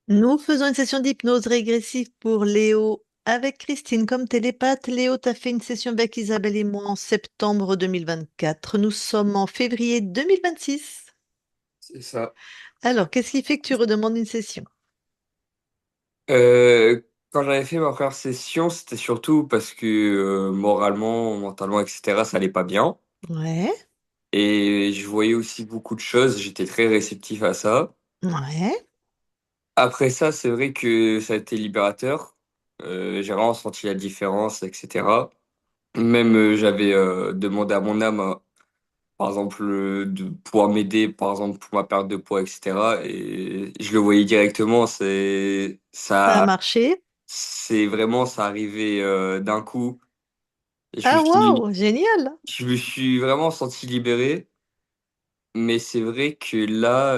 Nous faisons une session d'hypnose régressive pour Léo avec Christine comme télépathe. Léo, t'as fait une session avec Isabelle et moi en septembre 2024. Nous sommes en février 2026. C'est ça. Alors, qu'est-ce qui fait que tu redemandes une session? Quand j'avais fait ma première session, c'était surtout parce que moralement, mentalement, etc., ça allait pas bien. Ouais, Et je voyais aussi beaucoup de choses, j'étais très réceptif à ça. ouais. Après ça, c'est vrai que ça a été libérateur. J'ai vraiment senti la différence, etc. Même j'avais demandé à mon âme, par exemple, de pouvoir m'aider, par exemple, pour ma perte de poids, etc. Et je le voyais directement, Ça a marché? c'est vraiment, ça arrivait d'un coup. Et Ah, waouh, génial! je me suis vraiment senti libéré. Mais c'est vrai que là,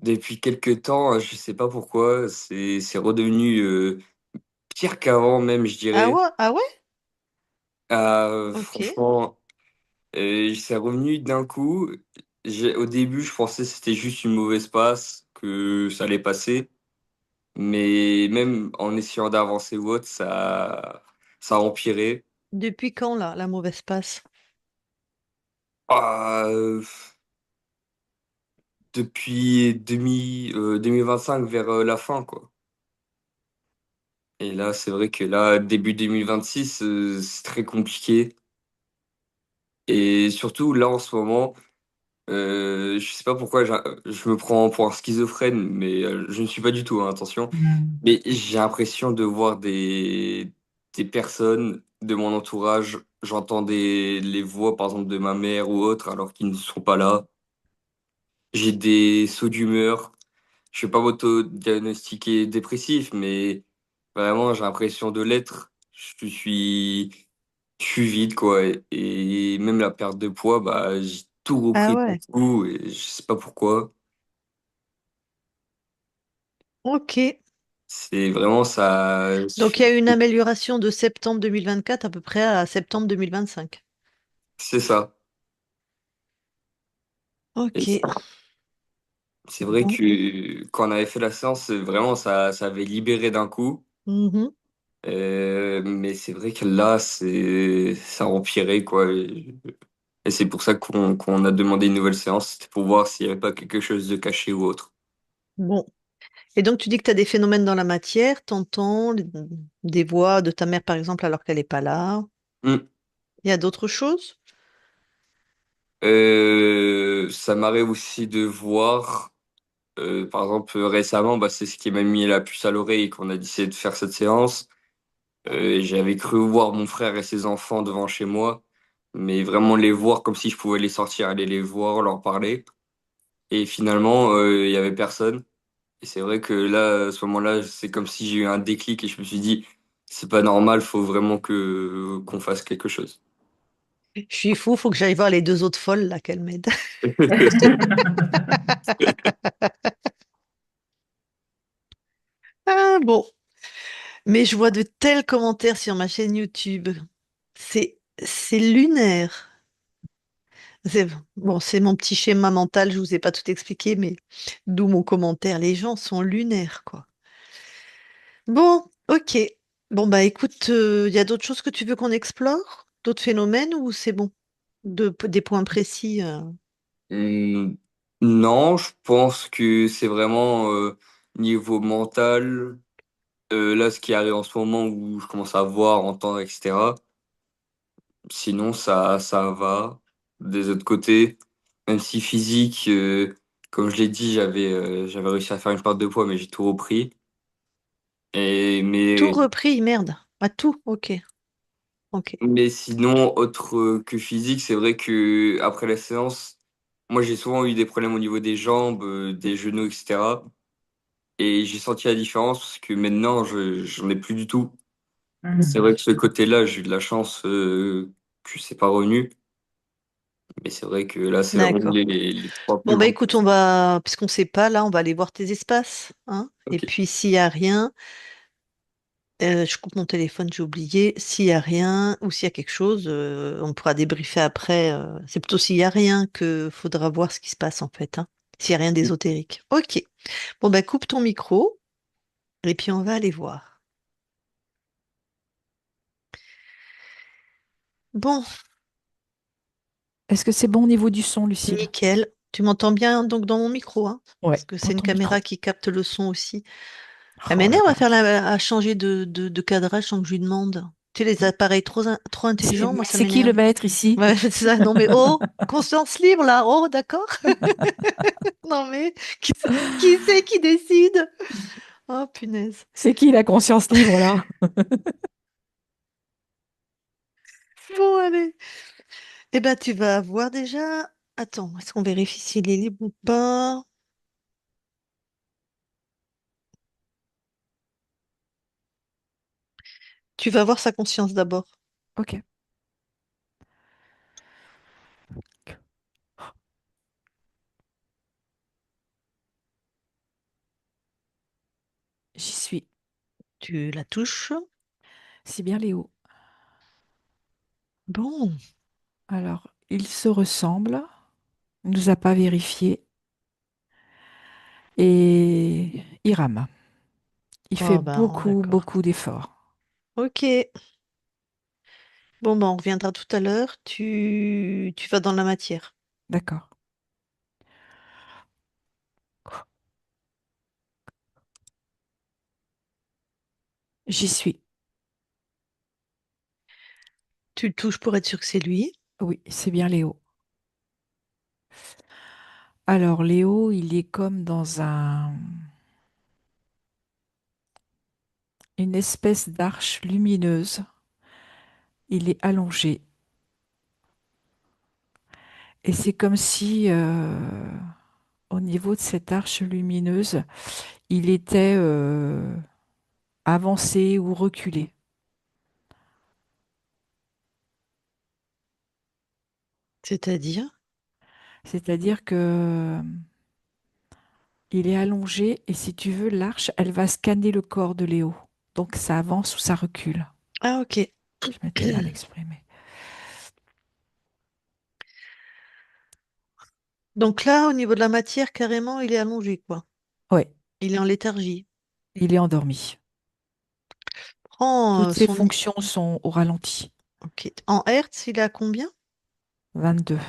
depuis quelques temps, je sais pas pourquoi, c'est redevenu pire qu'avant même, je Ah dirais. ouais, ah ouais? Ok. Franchement, c'est revenu d'un coup. Au début, je pensais que c'était juste une mauvaise passe, que ça allait passer. Mais même en essayant d'avancer ou autre, ça a empiré. Depuis quand, là, la mauvaise passe? Ah, depuis 2025 vers la fin, quoi. Et là, c'est vrai que là, début 2026, c'est très compliqué. Et surtout, là, en ce moment, je sais pas pourquoi je me prends pour un schizophrène, mais je ne suis pas du tout, hein, attention. Mais j'ai l'impression de voir des personnes de mon entourage. J'entends les voix, par exemple, de ma mère ou autre, alors qu'ils ne sont pas là. J'ai des sauts d'humeur. Je vais pas m'auto-diagnostiquer dépressif, mais vraiment, j'ai l'impression de l'être. Je suis vide, quoi. Et même la perte de poids, bah, j'ai tout Ah repris d'un ouais, coup et je sais pas pourquoi. ok. C'est vraiment ça. Donc, il y a eu une amélioration de septembre 2024 à peu près à septembre 2025. C'est ça. Et Ok. c'est vrai Bon. que quand on avait fait la séance, vraiment, ça avait libéré d'un coup. Mhm. Mais c'est vrai que là, ça a empiré, quoi. Et c'est pour ça qu'on a demandé une nouvelle séance, c'était pour voir s'il n'y avait pas quelque chose de caché ou autre. Bon. Et donc, tu dis que tu as des phénomènes dans la matière, t'entends des voix de ta mère, par exemple, alors qu'elle n'est pas là. Hmm. Il y a d'autres choses? Ça m'arrive aussi de voir, par exemple, récemment, bah, c'est ce qui m'a mis la puce à l'oreille qu'on a décidé de faire cette séance. J'avais cru voir mon frère et ses enfants devant chez moi, mais vraiment les voir comme si je pouvais les sortir, aller les voir, leur parler. Et finalement, il y avait personne. Et c'est vrai que là, à ce moment-là, c'est comme si j'ai eu un déclic et je me suis dit, c'est pas normal, faut vraiment que qu'on fasse quelque chose. Je suis fou, faut que j'aille voir les deux autres folles là qu'elles m'aident. Ah bon. Mais je vois de tels commentaires sur ma chaîne YouTube. C'est lunaire. C'est bon, c'est mon petit schéma mental, je vous ai pas tout expliqué, mais d'où mon commentaire. Les gens sont lunaires, quoi. Bon, ok. Bon, bah écoute, il y a d'autres choses que tu veux qu'on explore? D'autres phénomènes ou c'est bon? Des points précis. Hum, non, je pense que c'est vraiment niveau mental. Là, ce qui arrive en ce moment où je commence à voir, entendre, etc. Sinon, ça va. Des autres côtés, même si physique, comme je l'ai dit, j'avais réussi à faire une perte de poids, mais j'ai tout repris. Tout Mais repris, merde. Ah, tout, ok. Ok. Mais sinon, autre que physique, c'est vrai que après la séance, moi j'ai souvent eu des problèmes au niveau des jambes, des genoux, etc. Et j'ai senti la différence parce que maintenant, j'en ai plus du tout. C'est vrai que ce côté-là, j'ai eu de la chance que c'est pas revenu. Mais c'est vrai que là, c'est vraiment D'accord. les trois Bon, plus bah grands. écoute, on va, puisqu'on sait pas, là, on va aller voir tes espaces, hein. Et Ok. puis, s'il y a rien, je coupe mon téléphone, j'ai oublié. S'il y a rien ou s'il y a quelque chose, on pourra débriefer après. C'est plutôt s'il y a rien que faudra voir ce qui se passe, en fait, hein. S'il n'y a rien d'ésotérique. Ok. Bon, bah, coupe ton micro et puis on va aller voir. Bon, Est-ce que c'est bon au niveau du son, Lucille? nickel. Tu m'entends bien donc dans mon micro, hein? Parce Ouais, que dans c'est une ton caméra micro. qui capte le son aussi. Elle Oh là m'énerve là. à changer de cadrage sans que je lui demande. Tu sais, les appareils trop intelligents, moi ça C'est qui le m'énerve. maître ici? Ouais, c'est ça. Non mais oh, conscience libre là. Oh, d'accord. Non mais qui, qui c'est qui décide? Oh punaise. C'est qui la conscience libre là? Bon, allez. Eh ben, tu vas avoir déjà. Attends, est-ce qu'on vérifie s'il est libre ou pas? Tu vas voir sa conscience d'abord. Ok, j'y suis. Tu la touches. C'est bien Léo. Bon. Alors, il se ressemble. Il nous a pas vérifié. Et il rame. Il fait Oh ben, beaucoup, d'accord. beaucoup d'efforts. Ok. Bon, ben, on reviendra tout à l'heure. Tu vas dans la matière. D'accord. J'y suis. Tu le touches pour être sûr que c'est lui. Oui, c'est bien Léo. Alors, Léo, il est comme dans une espèce d'arche lumineuse. Il est allongé. Et c'est comme si, au niveau de cette arche lumineuse, il était avancé ou reculé. C'est-à-dire? C'est-à-dire que il est allongé et si tu veux, l'arche, elle va scanner le corps de Léo. Donc ça avance ou ça recule. Ah, ok. Je m'étais mal exprimée. Donc là, au niveau de la matière, carrément, il est allongé, quoi. Oui, Il est en léthargie. il est endormi. Prends Toutes ses son... fonctions sont au ralenti. Ok. En Hertz, il est à combien? 22.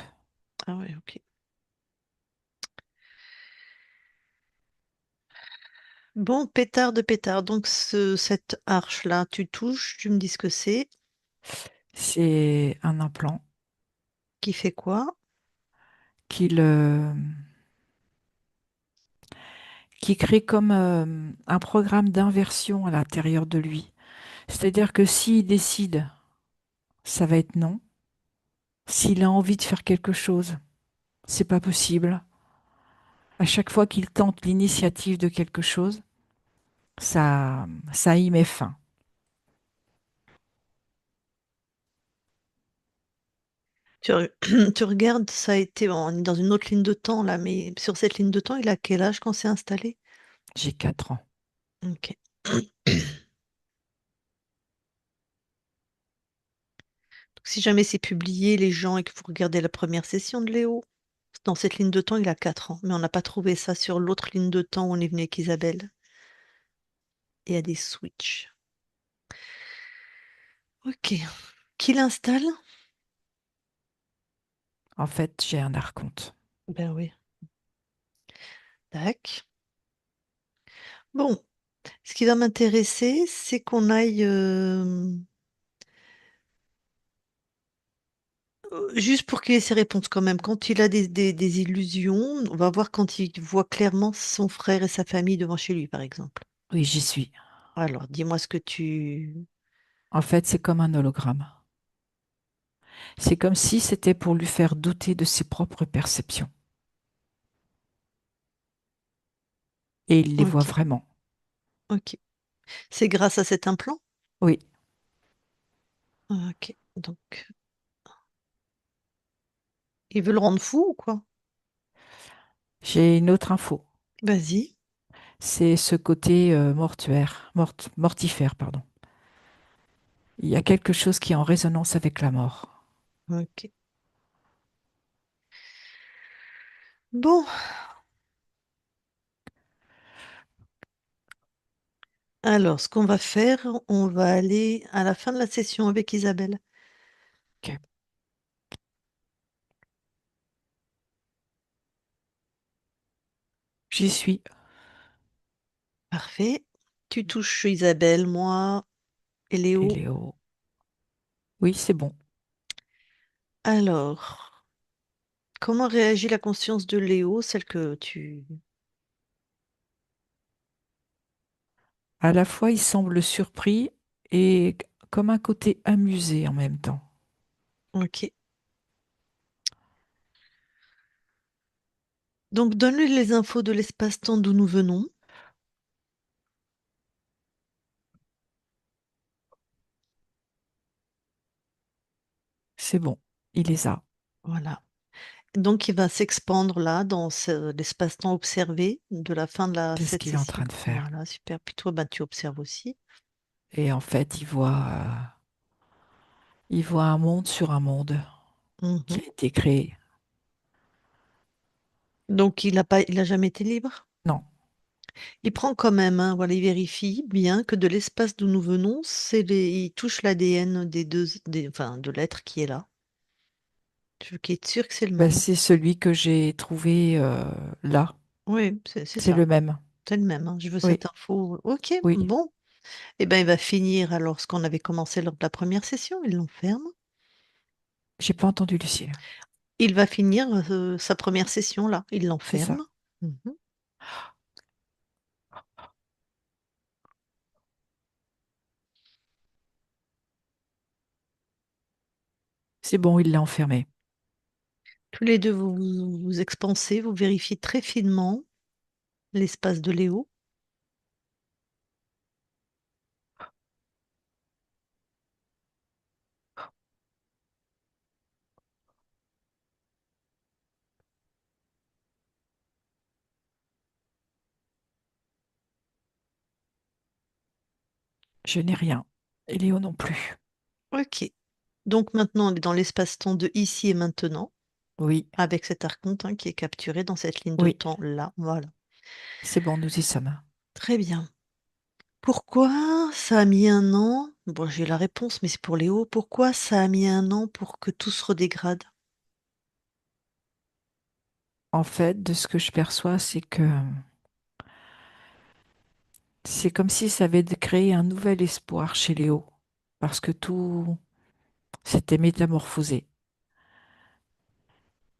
Ah ouais, ok. Bon, pétard de pétard. Donc, cette arche-là, tu touches, tu me dis ce que c'est. C'est un implant Qui fait quoi? qu'il qui crée comme un programme d'inversion à l'intérieur de lui. C'est-à-dire que s'il décide, ça va être non. S'il a envie de faire quelque chose, c'est pas possible. À chaque fois qu'il tente l'initiative de quelque chose, ça y met fin. Tu regardes, ça a été, bon, on est dans une autre ligne de temps là, mais sur cette ligne de temps, il a quel âge quand c'est installé? J'ai 4 ans. Ok. Donc, si jamais c'est publié, les gens, et que vous regardez la première session de Léo, dans cette ligne de temps, il a 4 ans. Mais on n'a pas trouvé ça sur l'autre ligne de temps où on est venu avec Isabelle. Et il y a des switches. Ok. Qui l'installe? En fait, j'ai un archonte. Ben oui. Tac. Bon, ce qui va m'intéresser, c'est qu'on aille juste pour qu'il ait ses réponses quand même. Quand il a des illusions, on va voir quand il voit clairement son frère et sa famille devant chez lui, par exemple. Oui, j'y suis. Alors, dis-moi ce que tu... En fait, c'est comme un hologramme. C'est comme si c'était pour lui faire douter de ses propres perceptions. Et il les voit Ok, vraiment. ok. C'est grâce à cet implant? Oui, Ok, donc il veut le rendre fou ou quoi? j'ai une autre info. Vas-y. C'est ce côté mortifère, pardon. Il y a quelque chose qui est en résonance avec la mort. Ok. Bon. Alors, ce qu'on va faire, on va aller à la fin de la session avec Isabelle. Ok. J'y suis. Parfait. Tu touches Isabelle, moi et Et Léo. Léo. Oui, c'est bon. Alors, comment réagit la conscience de Léo, celle que tu... À la fois, il semble surpris et comme un côté amusé en même temps. Ok. Donc, donne-lui les infos de l'espace-temps d'où nous venons. C'est bon. Il les a. Voilà. Donc, il va s'expandre là, dans l'espace-temps observé de la fin de C'est ce cette qu'il est en session. train de faire. Voilà, super. Puis toi, bah, tu observes aussi. Et en fait, il voit un monde sur un monde qui Mhm. a été créé. Donc, il a jamais été libre. Non, Il prend quand même, hein, voilà, il vérifie bien que de l'espace d'où nous venons, il touche l'ADN des deux, enfin, de l'être qui est là. Je veux qu'il est sûr que c'est le ben, même. c'est celui que j'ai trouvé là. Oui, c'est C'est ça. le même. C'est le même, hein. Je veux Oui, cette info. Ok, oui. bon. Eh ben, il va finir alors ce qu'on avait commencé lors de la première session. Il l'enferme. J'ai pas entendu Lucille. Il va finir sa première session là. Il C'est ça. l'enferme. Mhm. C'est bon, il l'a enfermé. Tous les deux, vous expansez, vous vérifiez très finement l'espace de Léo. Je n'ai rien. Et Léo non plus. Ok. Donc maintenant, on est dans l'espace-temps de ici et maintenant, Oui, avec cet archonte hein, qui est capturé dans cette ligne de oui. temps là. Voilà. C'est bon, nous y sommes. Très bien. Pourquoi ça a mis un an? Bon, j'ai la réponse, mais c'est pour Léo. Pourquoi ça a mis un an pour que tout se redégrade? En fait, de ce que je perçois, c'est que c'est comme si ça avait créé un nouvel espoir chez Léo. Parce que tout s'était métamorphosé.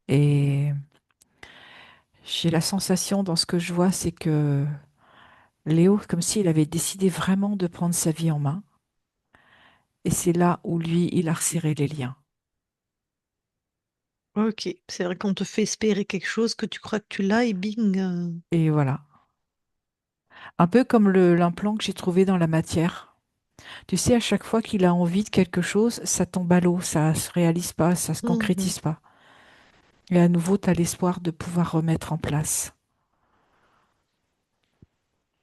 Et j'ai la sensation dans ce que je vois, c'est que Léo, comme s'il avait décidé vraiment de prendre sa vie en main. Et c'est là où lui, il a resserré les liens. Ok, c'est vrai qu'on te fait espérer quelque chose que tu crois que tu l'as et bing. Et voilà. Un peu comme l'implant que j'ai trouvé dans la matière. Tu sais, à chaque fois qu'il a envie de quelque chose, ça tombe à l'eau, ça se réalise pas, ça se Mhm. concrétise pas. Et à nouveau, tu as l'espoir de pouvoir remettre en place.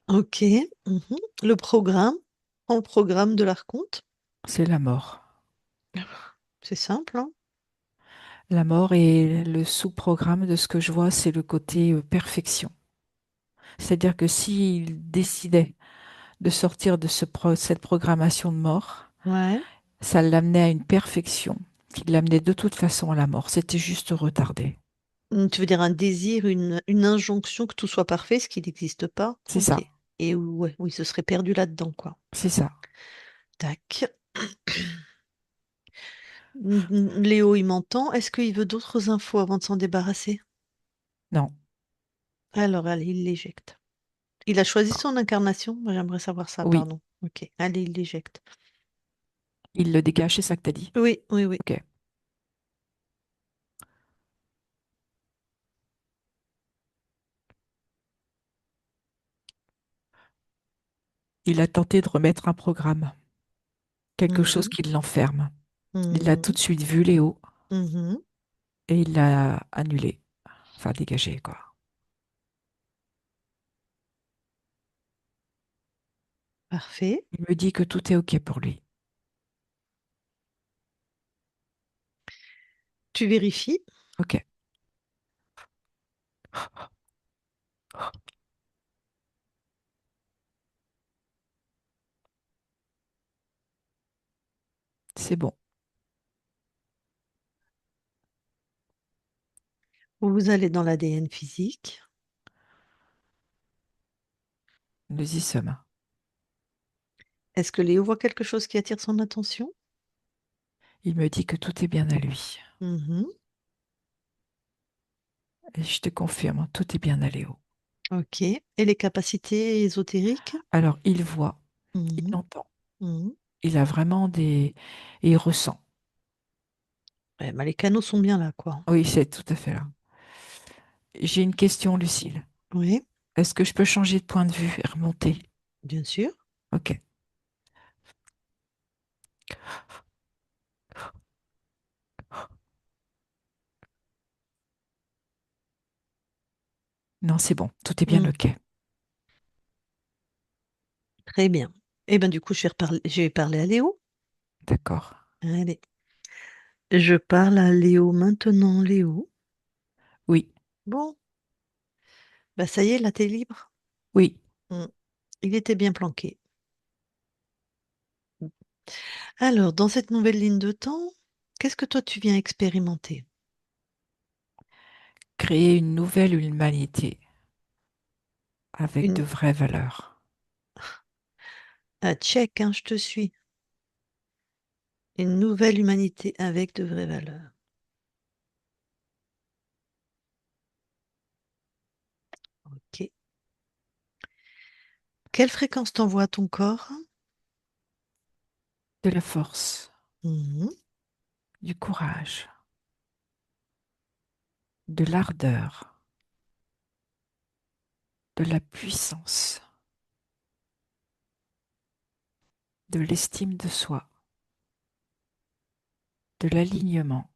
Ok. Mhm. Le programme, prends le programme de l'archonte. C'est la mort. C'est simple, hein. La mort et le sous-programme de ce que je vois, c'est le côté perfection. C'est-à-dire que s'il décidait de sortir de cette programmation de mort, Ouais. ça l'amenait à une perfection qui l'amenait de toute façon à la mort. C'était juste retardé. Tu veux dire un désir, une injonction que tout soit parfait, ce qui n'existe pas? C'est Ok. ça, Et ouais, oui, ce serait perdu là-dedans, quoi. c'est ça. Tac. Léo, il m'entend. Est-ce qu'il veut d'autres infos avant de s'en débarrasser? Non, Alors, allez, il l'éjecte. Il a choisi son incarnation? Moi, j'aimerais savoir ça, oui, pardon. Ok, allez, il l'éjecte. il le dégage, c'est ça que t'as dit. Oui, oui, oui. Ok. Il a tenté de remettre un programme, quelque chose Mhm, qui l'enferme. Il a tout mhm, de suite vu Léo mhm. et il l'a annulé, enfin dégagé, quoi. Parfait. Il me dit que tout est OK pour lui. Tu vérifies. OK. c'est bon. Vous allez dans l'ADN physique. Nous y sommes. Est-ce que Léo voit quelque chose qui attire son attention? Il me dit que tout est bien à lui. Mhm. Et je te confirme, tout est bien à Léo. Ok. Et les capacités ésotériques? Alors, il voit, il Mhm. entend, Mhm. il a vraiment des... et il ressent. Ouais, bah, les canaux sont bien là, quoi. Oui, c'est tout à fait là. J'ai une question, Lucille. Oui, Est-ce que je peux changer de point de vue et remonter? bien sûr. Ok. Non, c'est bon, tout est bien Mm. ok. Très bien. Et ben du coup, je vais parler à Léo. D'accord. Allez. Je parle à Léo maintenant, Léo. Oui, Bon, bah ça y est, là, t'es libre. oui. Mm. Il était bien planqué. Alors, dans cette nouvelle ligne de temps, qu'est-ce que toi tu viens expérimenter? Créer une nouvelle humanité avec de Une... vraies valeurs. Ah, check, hein, je te suis. Une nouvelle humanité avec de vraies valeurs. Ok. Quelle fréquence t'envoie à ton corps? De la force, Mhm. du courage, de l'ardeur, de la puissance, de l'estime de soi, de l'alignement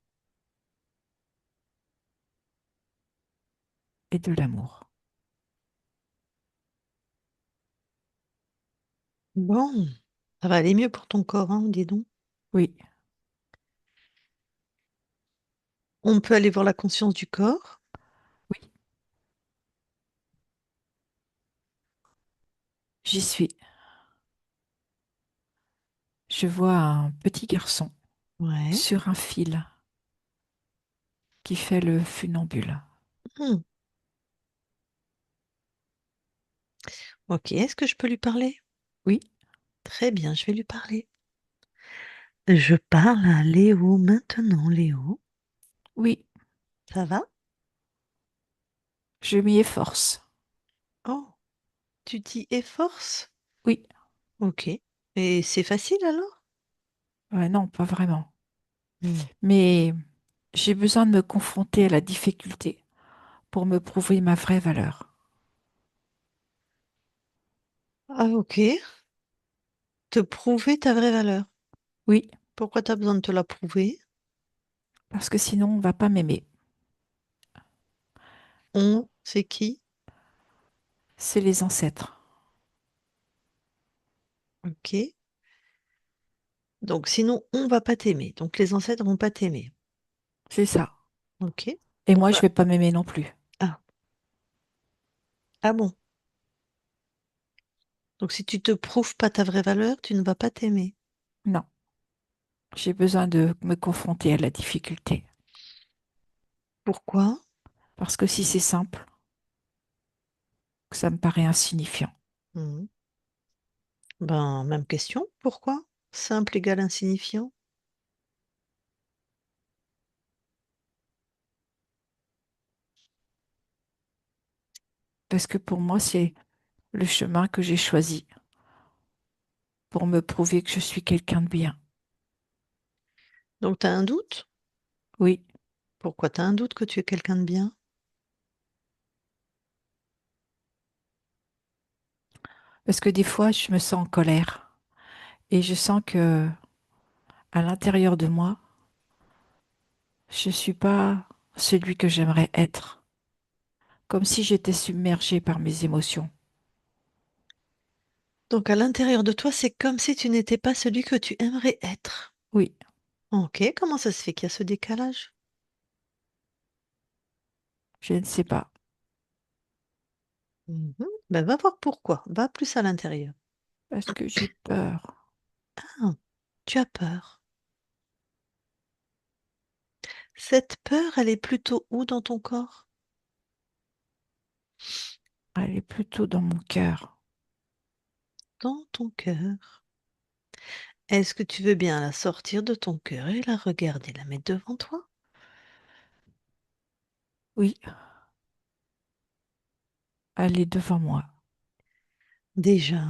et de l'amour. Bon, ça va aller mieux pour ton corps, hein, dis donc. Oui, On peut aller voir la conscience du corps. oui, j'y suis. Je vois un petit garçon Ouais. sur un fil qui fait le funambule. Hmm. Ok, est-ce que je peux lui parler? Oui, Très bien, je vais lui parler. Je parle à Léo maintenant, Léo. oui, Ça va? je m'y efforce. Oh, tu t'y efforces? Oui, Ok. Et c'est facile alors? ouais, non, pas vraiment. Hmm. Mais j'ai besoin de me confronter à la difficulté pour me prouver ma vraie valeur. Ah, ok. Te prouver ta vraie valeur. Oui, Pourquoi tu as besoin de te la prouver? parce que sinon on va pas m'aimer. On, c'est qui? C'est les ancêtres. Ok. Donc sinon, on va pas t'aimer. Donc les ancêtres vont pas t'aimer. C'est ça. Ok. Et On moi, je va. vais pas m'aimer non plus. Ah, ah bon. Donc si tu te prouves pas ta vraie valeur, tu ne vas pas t'aimer. Non, j'ai besoin de me confronter à la difficulté. Pourquoi? Parce que si c'est simple, ça me paraît insignifiant. Hmm. Ben, même question. Pourquoi? Simple égale insignifiant. Parce que pour moi, c'est le chemin que j'ai choisi pour me prouver que je suis quelqu'un de bien. Donc tu as un doute? Oui, Pourquoi tu as un doute que tu es quelqu'un de bien? parce que des fois, je me sens en colère et je sens que à l'intérieur de moi, je suis pas celui que j'aimerais être, comme si j'étais submergée par mes émotions. Donc à l'intérieur de toi, c'est comme si tu n'étais pas celui que tu aimerais être. Oui, Ok, comment ça se fait qu'il y a ce décalage? je ne sais pas, Mhm. Ben, va voir pourquoi. Va plus à l'intérieur. parce que j'ai peur. Ah, tu as peur. Cette peur, elle est plutôt où dans ton corps? Elle est plutôt dans mon cœur. Dans ton cœur. Est-ce que tu veux bien la sortir de ton cœur et la regarder, la mettre devant toi? Oui, elle est devant moi. Déjà,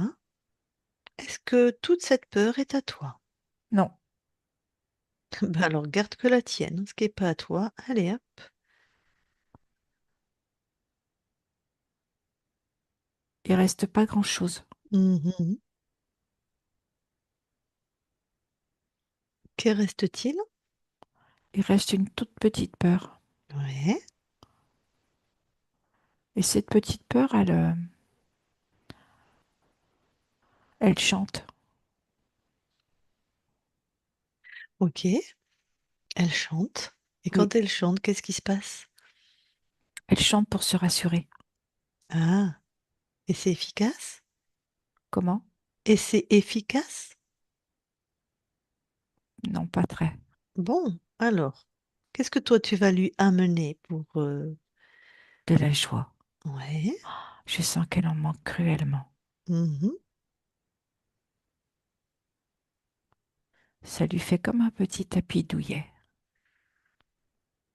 est-ce que toute cette peur est à toi? Non, Ben alors garde que la tienne, ce qui n'est pas à toi. Allez, hop. il reste pas grand-chose. Mhm. Que reste-t-il? Il reste une toute petite peur. Ouais, Et cette petite peur, elle chante. ok. Elle chante. Et Oui, quand elle chante, qu'est-ce qui se passe? elle chante pour se rassurer. Ah, et c'est efficace? Comment? Et c'est efficace? Non, pas très. Bon, alors, qu'est-ce que toi tu vas lui amener pour... De la joie. Ouais. Je sens qu'elle en manque cruellement. Mhm, Ça lui fait comme un petit tapis douillet.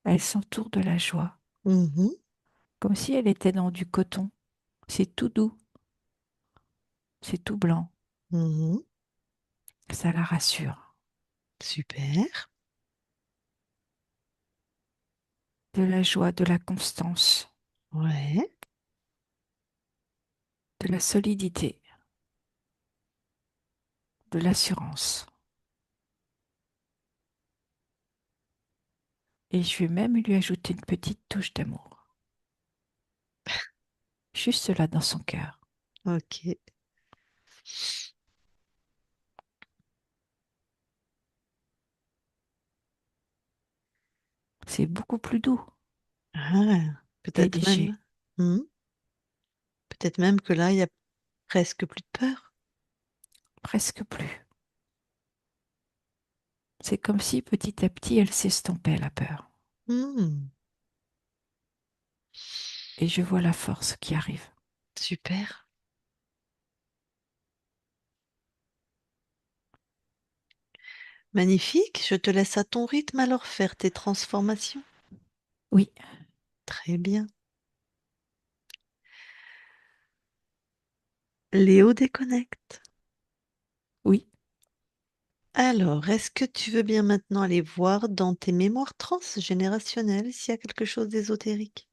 Elle s'entoure de la joie, mhm, comme si elle était dans du coton. C'est tout doux, c'est tout blanc. mhm. Ça la rassure. Super. De la joie, de la constance, Ouais. de la solidité, de l'assurance. Et je vais même lui ajouter une petite touche d'amour. Juste là dans son cœur. Ok. C'est beaucoup plus doux Ah, et peut-être léger. même. Hmm, peut-être même que là, il y a presque plus de peur. Presque plus. C'est comme si petit à petit elle s'estompait la peur. Hmm, Et je vois la force qui arrive. super. Magnifique. Je te laisse à ton rythme alors faire tes transformations. Oui, Très bien. Léo déconnecte. oui, Alors, est-ce que tu veux bien maintenant aller voir dans tes mémoires transgénérationnelles s'il y a quelque chose d'ésotérique?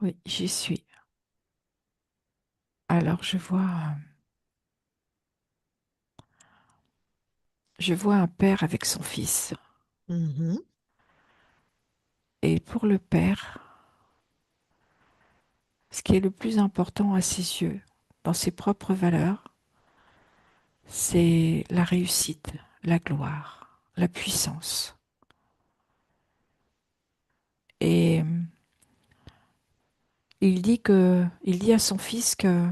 oui, j'y suis. Alors je vois un père avec son fils. Mhm, Et pour le père, ce qui est le plus important à ses yeux, dans ses propres valeurs, c'est la réussite, la gloire, la puissance. Et il dit à son fils que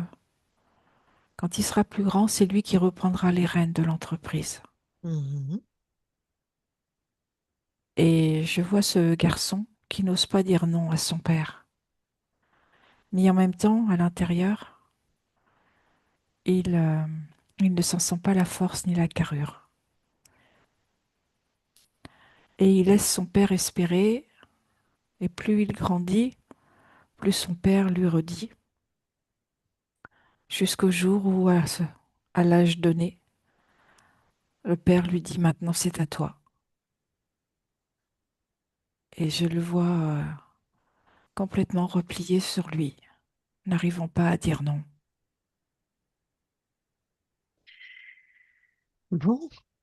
quand il sera plus grand, c'est lui qui reprendra les rênes de l'entreprise. mhm, Et je vois ce garçon qui n'ose pas dire non à son père. Mais en même temps, à l'intérieur, il, euh, il ne s'en sent pas la force ni la carrure. Et il laisse son père espérer, et plus il grandit, plus son père lui redit, jusqu'au jour où, à l'âge donné, le père lui dit maintenant c'est à toi. Et je le vois complètement replié sur lui, n'arrivant pas à dire non. bon,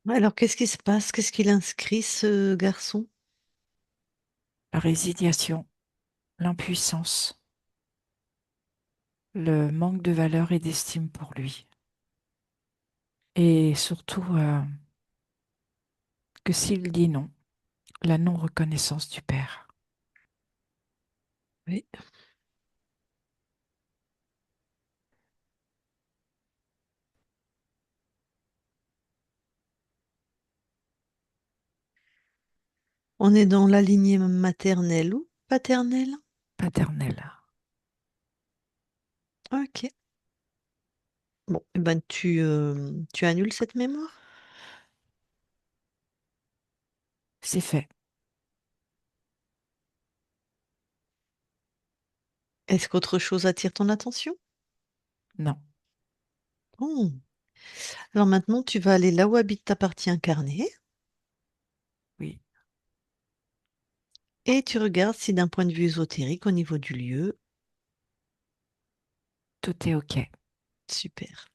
alors qu'est-ce qui se passe? Qu'est-ce qu'il inscrit, ce garçon? La résignation, l'impuissance, le manque de valeur et d'estime pour lui. Et surtout que s'il dit non, la non-reconnaissance du père. Oui. On est dans la lignée maternelle ou paternelle? paternelle. Ok. Bon, eh ben tu annules cette mémoire. C'est fait. Est-ce qu'autre chose attire ton attention? Non, Oh. Alors maintenant, tu vas aller là où habite ta partie incarnée oui, et tu regardes si d'un point de vue ésotérique, au niveau du lieu, tout est OK. super.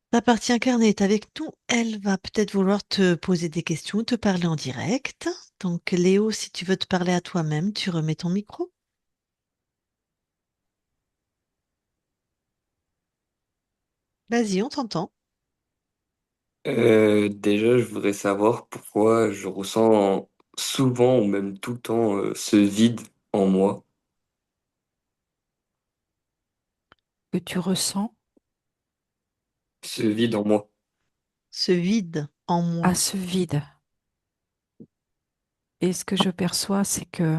Ta partie incarnée est avec nous. Elle va peut-être vouloir te poser des questions, te parler en direct. Donc Léo, si tu veux te parler à toi-même, tu remets ton micro. Vas-y, on t'entend. Déjà, je voudrais savoir pourquoi je ressens souvent ou même tout le temps ce vide en moi. Que tu ressens Ce vide en moi. Ce vide en à moi. ce vide. Et ce que je perçois, c'est que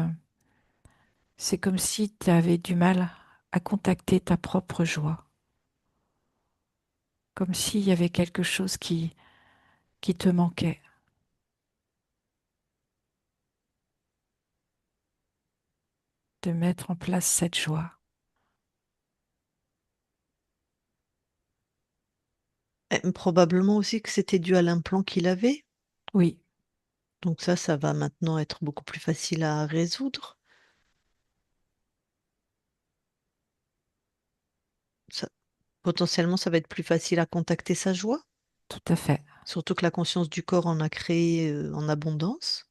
c'est comme si tu avais du mal à contacter ta propre joie. Comme s'il y avait quelque chose qui te manquait. De mettre en place cette joie. Probablement aussi que c'était dû à l'implant qu'il avait. Oui, Donc ça va maintenant être beaucoup plus facile à résoudre. Ça- potentiellement, ça va être plus facile à contacter sa joie. tout à fait. Surtout que la conscience du corps en a créé en abondance.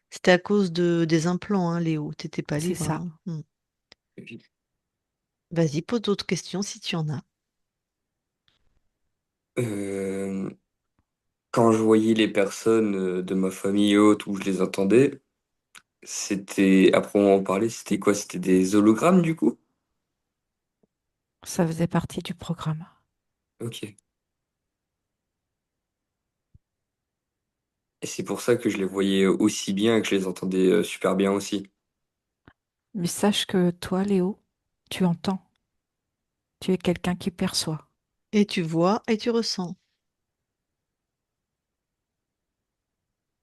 C'était à cause des implants, hein, Léo. T'étais pas C'est libre, ça. hein. Vas-y, pose d'autres questions si tu en as. Euh, Quand je voyais les personnes de ma famille et autres où je les entendais, c'était, après on en parlait, c'était quoi? C'était des hologrammes du coup? Ça faisait partie du programme. Ok. Et c'est pour ça que je les voyais aussi bien et que je les entendais super bien aussi. Mais sache que toi, Léo, tu entends. Tu es quelqu'un qui perçoit. Et tu vois et tu ressens.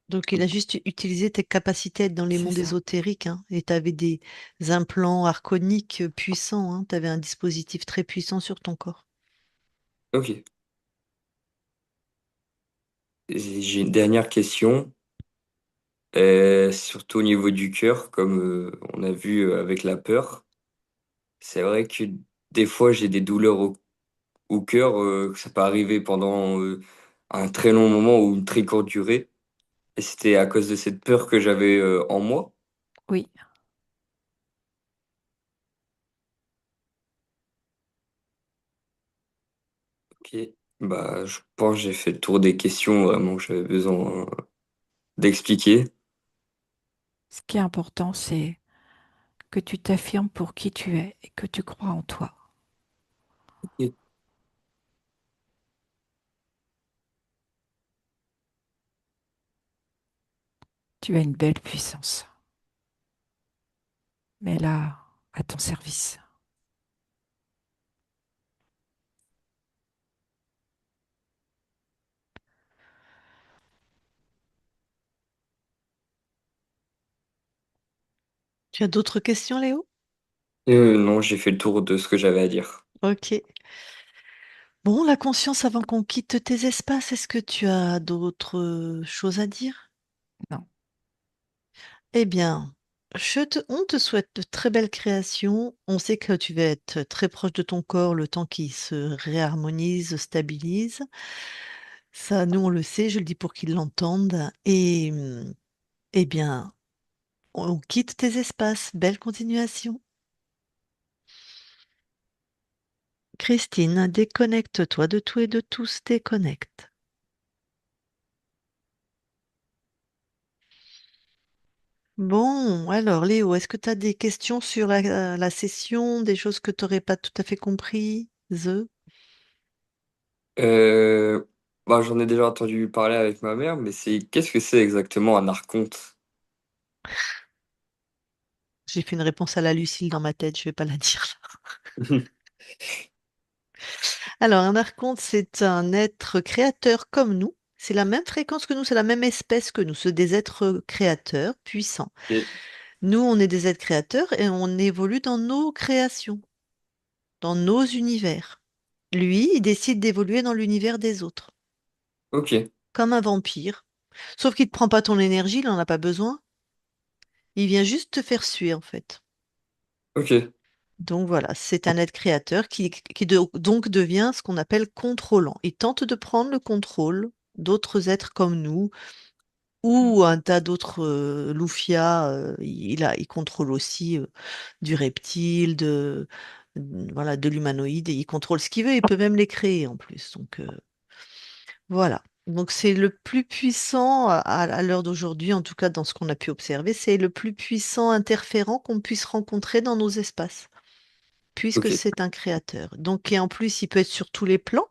Donc, il a juste utilisé tes capacités à être dans les C'est mondes ça. ésotériques, hein. Et tu avais des implants archoniques puissants, hein. Tu avais un dispositif très puissant sur ton corps. Ok. J'ai une dernière question, surtout au niveau du cœur, comme on a vu avec la peur. C'est vrai que des fois j'ai des douleurs au cœur, que ça peut arriver pendant un très long moment ou une très courte durée. Et c'était à cause de cette peur que j'avais en moi. Oui, Ok. Bah, je pense que j'ai fait le tour des questions vraiment que j'avais besoin d'expliquer. ce qui est important, c'est que tu t'affirmes pour qui tu es et que tu crois en toi. Ok. Tu as une belle puissance, mais là, à ton service. Tu as d'autres questions, Léo? Non, j'ai fait le tour de ce que j'avais à dire. Ok. Bon, la conscience avant qu'on quitte tes espaces, est-ce que tu as d'autres choses à dire? Non, Eh bien, on te souhaite de très belles créations. On sait que tu vas être très proche de ton corps le temps qu'il se réharmonise, stabilise. Ça, nous, on le sait, je le dis pour qu'ils l'entendent. Et eh bien, on quitte tes espaces. Belle continuation. Christine, déconnecte-toi de tout et de tous, déconnecte. Bon, alors Léo, est-ce que tu as des questions sur la session, des choses que tu n'aurais pas tout à fait compris? Bah, j'en ai déjà entendu parler avec ma mère, mais qu'est-ce que c'est exactement un archonte? J'ai fait une réponse à la Lucille dans ma tête, je vais pas la dire. Alors, un archonte, c'est un être créateur comme nous. C'est la même fréquence que nous, c'est la même espèce que nous. C'est des êtres créateurs puissants. Et- Nous, on est des êtres créateurs et on évolue dans nos créations, dans nos univers. Lui, il décide d'évoluer dans l'univers des autres, Ok, comme un vampire. Sauf qu'il ne prend pas ton énergie, il n'en a pas besoin. Il vient juste te faire suer, en fait. ok, Donc voilà, c'est un être créateur donc devient ce qu'on appelle contrôlant. Il tente de prendre le contrôle d'autres êtres comme nous ou un tas d'autres loufias. Il contrôle aussi du reptile, voilà, de l'humanoïde, et il contrôle ce qu'il veut. Il peut même les créer en plus. Donc voilà. Donc c'est le plus puissant à l'heure d'aujourd'hui, en tout cas dans ce qu'on a pu observer, c'est le plus puissant interférent qu'on puisse rencontrer dans nos espaces, puisque ok. c'est un créateur. Donc, et en plus, il peut être sur tous les plans.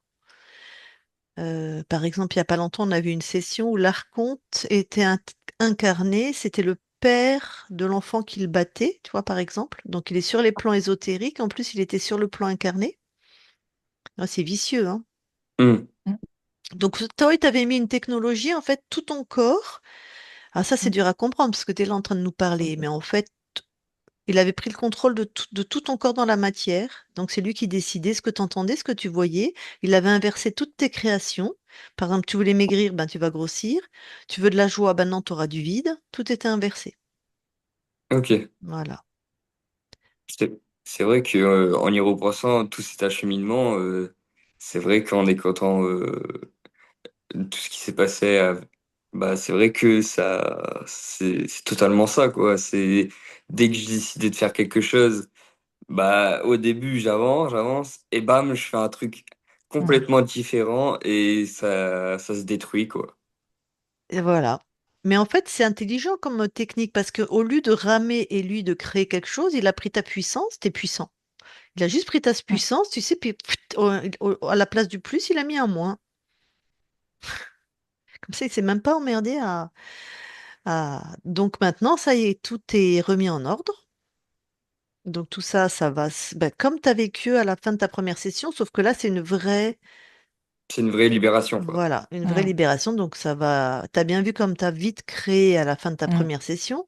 Par exemple, il n'y a pas longtemps, on a vu une session où l'archonte était incarné, c'était le père de l'enfant qu'il battait, tu vois, par exemple. Donc, il est sur les plans ésotériques, en plus, il était sur le plan incarné. Ah, c'est vicieux, hein. Hmm, Mm, Donc, toi, tu avais mis une technologie, en fait, tout ton corps. Ah, ça, c'est mm, dur à comprendre parce que tu es là en train de nous parler, mais en fait, il avait pris le contrôle de tout ton corps dans la matière. Donc, c'est lui qui décidait ce que tu entendais, ce que tu voyais. Il avait inversé toutes tes créations. Par exemple, tu voulais maigrir, ben, tu vas grossir. Tu veux de la joie, ben non, tu auras du vide. Tout était inversé. ok. Voilà. C'est vrai que, en y repensant, tout cet acheminement, c'est vrai qu'en écoutant tout ce qui s'est passé, bah, c'est vrai que c'est totalement ça, quoi. C'est dès que j'ai décidé de faire quelque chose, bah, au début, j'avance, et bam, je fais un truc mm, complètement différent et ça se détruit, quoi. Et voilà. Mais en fait, c'est intelligent comme technique parce qu'au lieu de ramer et lui de créer quelque chose, il a pris ta puissance, t'es puissant. Il a juste pris ta mm. puissance, tu sais, puis à la place du plus, il a mis un moins. Comme ça, il s'est même pas emmerdé Donc maintenant, ça y est, tout est remis en ordre. Donc tout ça, ça va, ben, comme tu as vécu à la fin de ta première session, sauf que là, c'est C'est une vraie libération, quoi. voilà, une vraie Mm, libération. Donc ça va, tu as bien vu comme tu as vite créé à la fin de ta mm, première session.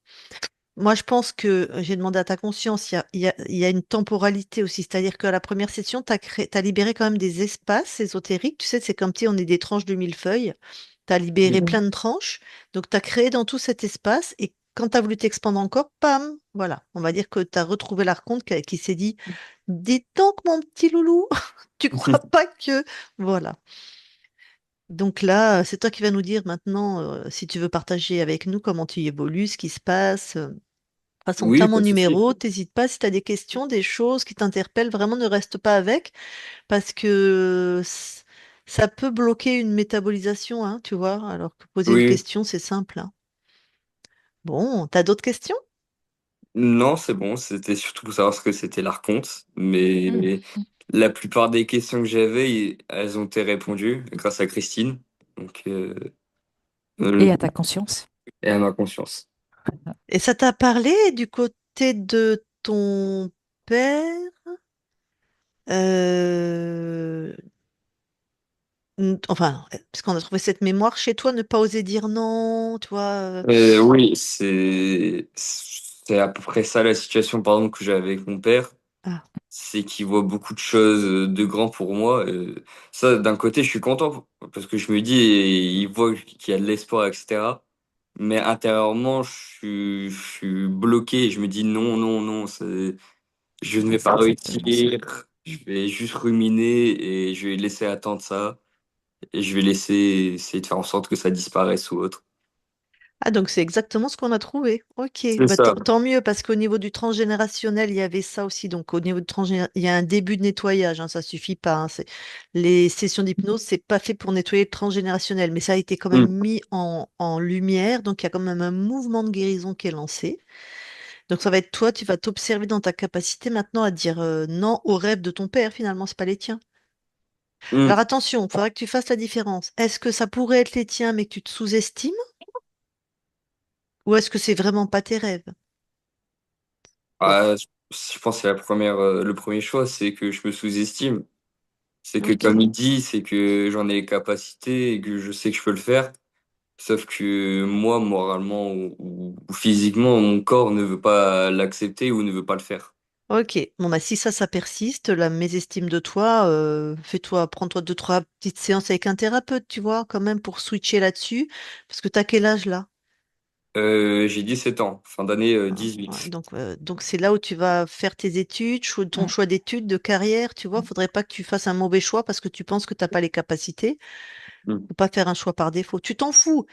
Moi, je pense que j'ai demandé à ta conscience, il y a une temporalité aussi, c'est-à-dire qu'à la première session, tu as libéré quand même des espaces ésotériques. Tu sais, c'est comme si on est des tranches de millefeuilles. Tu as libéré Mm. plein de tranches. Donc, tu as créé dans tout cet espace. Et quand tu as voulu t'expandre encore, pam, voilà. On va dire que tu as retrouvé l'archonte qui s'est dit, dis donc, mon petit loulou, tu crois pas que. Voilà. Donc là, c'est toi qui vas nous dire maintenant si tu veux partager avec nous comment tu évolues, ce qui se passe. De toute façon, tu as Oui, mon pas de souci. numéro, t'hésites pas si tu as des questions, des choses qui t'interpellent, vraiment ne reste pas avec parce que ça peut bloquer une métabolisation, hein, tu vois, alors que poser une Oui. question, c'est simple, hein. Bon, t'as d'autres questions? Non, c'est bon, c'était surtout pour savoir ce que c'était l'Arconte, mm. mais la plupart des questions que j'avais, elles ont été répondues grâce à Christine, donc Et euh, à ta conscience? et à ma conscience. Et ça t'a parlé du côté de ton père? Euh, enfin, parce qu'on a trouvé cette mémoire chez toi, ne pas oser dire non, tu vois. Oui, c'est à peu près ça la situation, par exemple, que j'ai avec mon père, Ah. c'est qu'il voit beaucoup de choses de grand pour moi. Ça, d'un côté, je suis content parce que je me dis, il voit qu'il y a de l'espoir, etc. Mais intérieurement, je suis bloqué. Je me dis non, non, non, je ne vais C'est pas exactement ça. réussir. Je vais juste ruminer et je vais laisser attendre ça. Et je vais laisser essayer de faire en sorte que ça disparaisse ou autre. Ah, donc c'est exactement ce qu'on a trouvé. Ok, C'est bah, ça. tant mieux parce qu'au niveau du transgénérationnel, il y avait ça aussi. Donc au niveau du transgénérationnel, il y a un début de nettoyage, hein, ça suffit pas, hein, les sessions d'hypnose, c'est pas fait pour nettoyer le transgénérationnel, mais ça a été quand même Hmm. mis en lumière. Donc il y a quand même un mouvement de guérison qui est lancé. Donc ça va être toi, tu vas t'observer dans ta capacité maintenant à dire non aux rêves de ton père, finalement, c'est pas les tiens. Hmm. Alors attention, il faudra que tu fasses la différence. Est-ce que ça pourrait être les tiens, mais que tu te sous-estimes, ou est-ce que c'est vraiment pas tes rêves? Bon, Ah, je pense que c'est le premier choix, c'est que je me sous-estime. C'est que ok. comme il dit, c'est que j'en ai les capacités et que je sais que je peux le faire. Sauf que moi, moralement ou physiquement, mon corps ne veut pas l'accepter ou ne veut pas le faire. Ok, bon bah si ça persiste, la mésestime de toi, fais-toi, prends-toi deux, trois petites séances avec un thérapeute, tu vois, quand même pour switcher là-dessus, parce que t'as quel âge là? J'ai 17 ans, fin d'année Hein, ouais, 18. donc c'est là où tu vas faire tes études, ton Mm, choix d'études, de carrière, tu vois, mm, faudrait pas que tu fasses un mauvais choix parce que tu penses que t'as pas les capacités, Hmm. faut pas faire un choix par défaut. Tu t'en fous,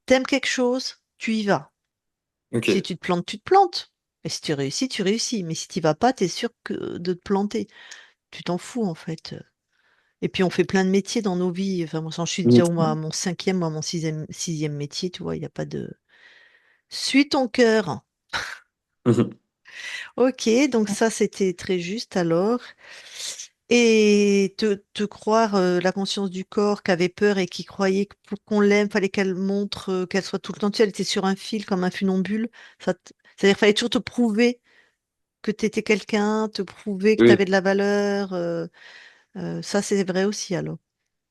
t'aimes quelque chose, tu y vas. Si Ok. tu te plantes, tu te plantes. Et si tu réussis, tu réussis. Mais si tu vas pas, t'es sûr de te planter. Tu t'en fous en fait. Et puis on fait plein de métiers dans nos vies. Enfin, moi, j'en suis déjà à mon cinquième, moi, à mon sixième métier, tu vois, il n'y a pas de. Suis ton cœur. Mhm. Ok, donc ça c'était très juste alors. Et te croire la conscience du corps qui avait peur et qui croyait que pour qu'on l'aime, fallait qu'elle montre qu'elle soit tout le temps. Tu sais, elle était sur un fil comme un funambule. C'est-à-dire qu'il fallait toujours te prouver que tu étais quelqu'un, te prouver que tu Oui, avais de la valeur. Ça c'est vrai aussi alors.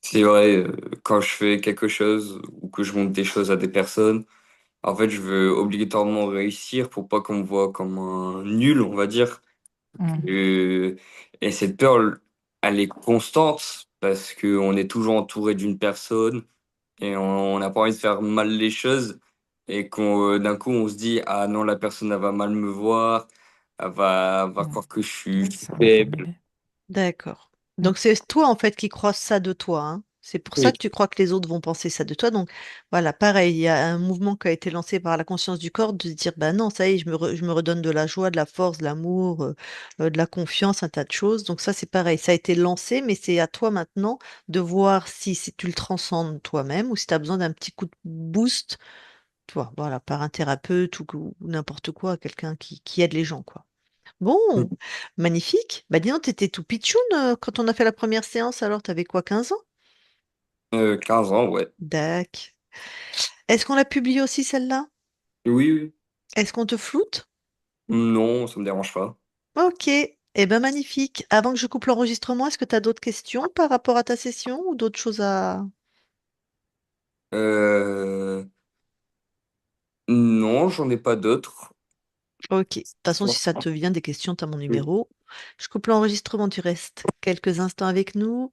c'est vrai, quand je fais quelque chose ou que je montre des choses à des personnes, en fait, je veux obligatoirement réussir pour pas qu'on me voit comme un nul, on va dire. mm. Euh, et cette peur, elle est constante parce qu'on est toujours entouré d'une personne et on n'a pas envie de faire mal les choses et qu'on d'un coup on se dit ah non la personne elle va mal me voir, elle va Mm. croire que je suis Oui, ça va faible. formuler. D'accord. Mm, Donc c'est toi en fait qui crois ça de toi, hein. C'est pour ça Oui. que tu crois que les autres vont penser ça de toi. Donc voilà, pareil, il y a un mouvement qui a été lancé par la conscience du corps de se dire, bah non, ça y est, je me redonne de la joie, de la force, de l'amour, de la confiance, un tas de choses. Donc ça c'est pareil, ça a été lancé, mais c'est à toi maintenant de voir si tu le transcendes toi-même ou si tu as besoin d'un petit coup de boost, toi, voilà, par un thérapeute ou n'importe quoi, quelqu'un qui aide les gens, quoi. Bon, magnifique. Bah dis donc, t'étais tout pitchoun quand on a fait la première séance, alors t'avais quoi, 15 ans? 15 ans, ouais. Dac. Est-ce qu'on l'a publié aussi celle-là? Oui, oui. Est-ce qu'on te floute? Non, ça me dérange pas. Ok, eh ben magnifique. Avant que je coupe l'enregistrement, est-ce que tu as d'autres questions par rapport à ta session ou d'autres choses à... Euh, non, j'en ai pas d'autres. Ok, de toute façon, si ça te vient des questions, tu as mon numéro. Je coupe l'enregistrement, tu restes quelques instants avec nous.